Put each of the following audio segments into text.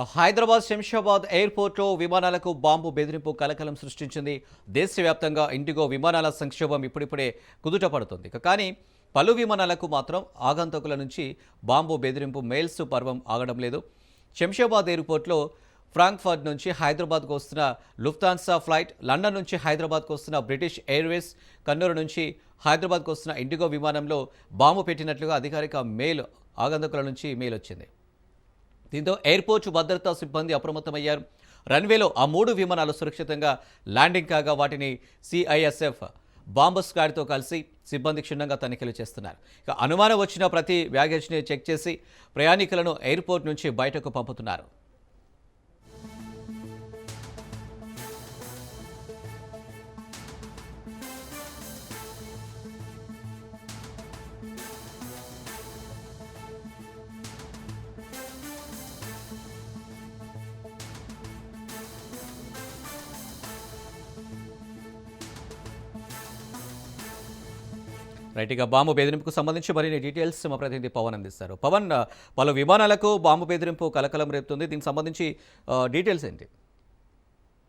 హైదరాబాద్ శంషాబాద్ ఎయిర్పోర్ట్లో విమానాలకు బాంబు బెదిరింపు కలకలం సృష్టించింది. దేశవ్యాప్తంగా ఇండిగో విమానాల సంక్షోభం ఇప్పుడిప్పుడే కుదుట పడుతుంది. కానీ పలు విమానాలకు మాత్రం ఆగంతకుల నుంచి బాంబు బెదిరింపు మెయిల్స్ పర్వం ఆగడం లేదు. శంషాబాద్ ఎయిర్పోర్ట్లో ఫ్రాంక్ఫర్ట్ నుంచి హైదరాబాద్కు వస్తున్న లుఫ్తాన్సా ఫ్లైట్, లండన్ నుంచి హైదరాబాద్కు వస్తున్న బ్రిటిష్ ఎయిర్వేస్, కన్నూరు నుంచి హైదరాబాద్కు వస్తున్న ఇండిగో విమానంలో బాంబు పెట్టినట్లుగా అధికారిక మెయిల్ ఆగంతకుల నుంచి మెయిల్ వచ్చింది. దీంతో ఎయిర్పోర్ట్ భద్రతా సిబ్బంది అప్రమత్తమయ్యారు. రన్వేలో ఆ 3 విమానాలు సురక్షితంగా ల్యాండింగ్ కాగా వాటిని సిఐఎస్ఎఫ్ బాంబు స్క్వాడ్తో కలిసి సిబ్బంది క్షుణ్ణంగా తనిఖీలు చేస్తున్నారు. ఇక అనుమానం వచ్చిన ప్రతి బ్యాగేజ్ని చెక్ చేసి ప్రయాణికులను ఎయిర్పోర్ట్ నుంచి బయటకు పంపుతున్నారు. రైట్, ఇక బాంబు బెదిరింపుకు సంబంధించి మరిన్ని డీటెయిల్స్ మా ప్రతినిధి పవన్ అందిస్తారు. పవన్, పలు విమానాలకు బాంబు బెదిరింపు కలకలం రేపుతుంది. దీనికి సంబంధించి డీటెయిల్స్ ఏంటి?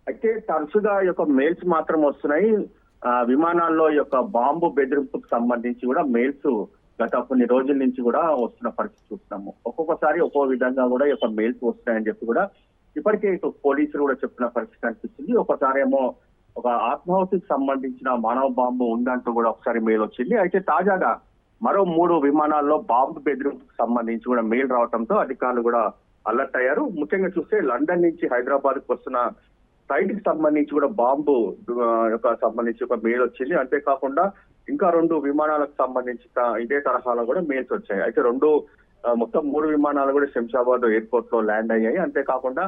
అయితే తరచుగా మెయిల్స్ మాత్రం వస్తున్నాయి. విమానాల్లో బాంబు బెదిరింపుకు సంబంధించి కూడా మెయిల్స్ గత కొన్ని రోజుల నుంచి కూడా వస్తున్న పరిస్థితి చూస్తున్నాము. ఒక్కొక్కసారి ఒక్కో విధంగా కూడా మెయిల్స్ వస్తున్నాయని చెప్పి కూడా ఇప్పటికే పోలీసులు కూడా చెప్తున్న పరిస్థితి అనిపిస్తుంది. ఒకసారి ఏమో ఒక ఆత్మాహుతికి సంబంధించిన మానవ బాంబు ఉందంటూ కూడా ఒకసారి మెయిల్ వచ్చింది. అయితే తాజాగా మరో 3 విమానాల్లో బాంబు బెదిరింపుకు సంబంధించి కూడా మెయిల్ రావడంతో అధికారులు కూడా అలర్ట్ అయ్యారు. ముఖ్యంగా చూస్తే లండన్ నుంచి హైదరాబాద్ కు వస్తున్న ఫ్లైట్ కి సంబంధించి కూడా బాంబు సంబంధించి ఒక మెయిల్ వచ్చింది. అంతేకాకుండా ఇంకా 2 విమానాలకు సంబంధించి ఇదే తరహాలో కూడా మెయిల్స్ వచ్చాయి. అయితే మొత్తం 3 విమానాలు కూడా శంషాబాద్ ఎయిర్పోర్ట్ లో ల్యాండ్ అయ్యాయి. అంతేకాకుండా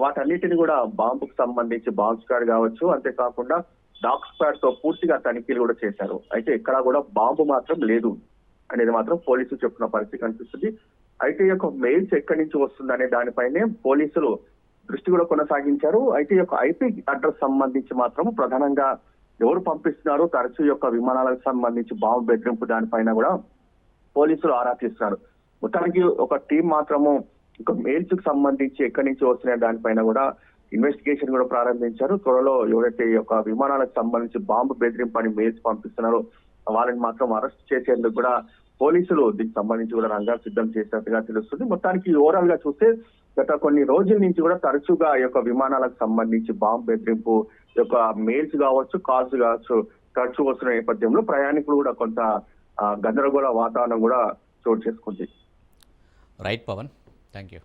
వాటన్నిటిని కూడా బాంబుకు సంబంధించి బాంబ్ స్క్వాడ్ కావచ్చు, అంతేకాకుండా డాగ్ స్క్వాడ్ తో పూర్తిగా తనిఖీలు కూడా చేశారు. అయితే ఎక్కడా కూడా బాంబు మాత్రం లేదు అనేది మాత్రం పోలీసులు చెప్తున్న పరిస్థితి కనిపిస్తుంది. అయితే మెయిల్స్ ఎక్కడి నుంచి వస్తుంది అనే దానిపైనే పోలీసులు దృష్టి కూడా కొనసాగించారు. అయితే ఐపీ అడ్రస్ సంబంధించి మాత్రం ప్రధానంగా ఎవరు పంపిస్తున్నారు, తరచూ విమానాలకు సంబంధించి బాంబు బెదిరింపు దానిపైన కూడా పోలీసులు ఆరా తీస్తున్నారు. మొత్తానికి ఒక టీం మాత్రము మెయిల్స్ కు సంబంధించి ఎక్కడి నుంచి వస్తున్నాయి దానిపైన కూడా ఇన్వెస్టిగేషన్ కూడా ప్రారంభించారు. త్వరలో ఎవరైతే విమానాలకు సంబంధించి బాంబు బెదిరింపు అని మెయిల్స్ పంపిస్తున్నారో వాళ్ళని మాత్రం అరెస్ట్ చేసేందుకు కూడా పోలీసులు దీనికి సంబంధించి కూడా రంగాలు సిద్ధం చేసినట్టుగా తెలుస్తుంది. మొత్తానికి ఓవరాల్ గా చూస్తే గత కొన్ని రోజుల నుంచి కూడా తరచుగా విమానాలకు సంబంధించి బాంబు బెదిరింపు మెయిల్స్ కావచ్చు, కాల్స్ కావచ్చు తరచూ వస్తున్న నేపథ్యంలో ప్రయాణికులు కూడా కొంత గందరగోళ వాతావరణం కూడా చోటు చేసుకుంది. Right Pawan, thank you.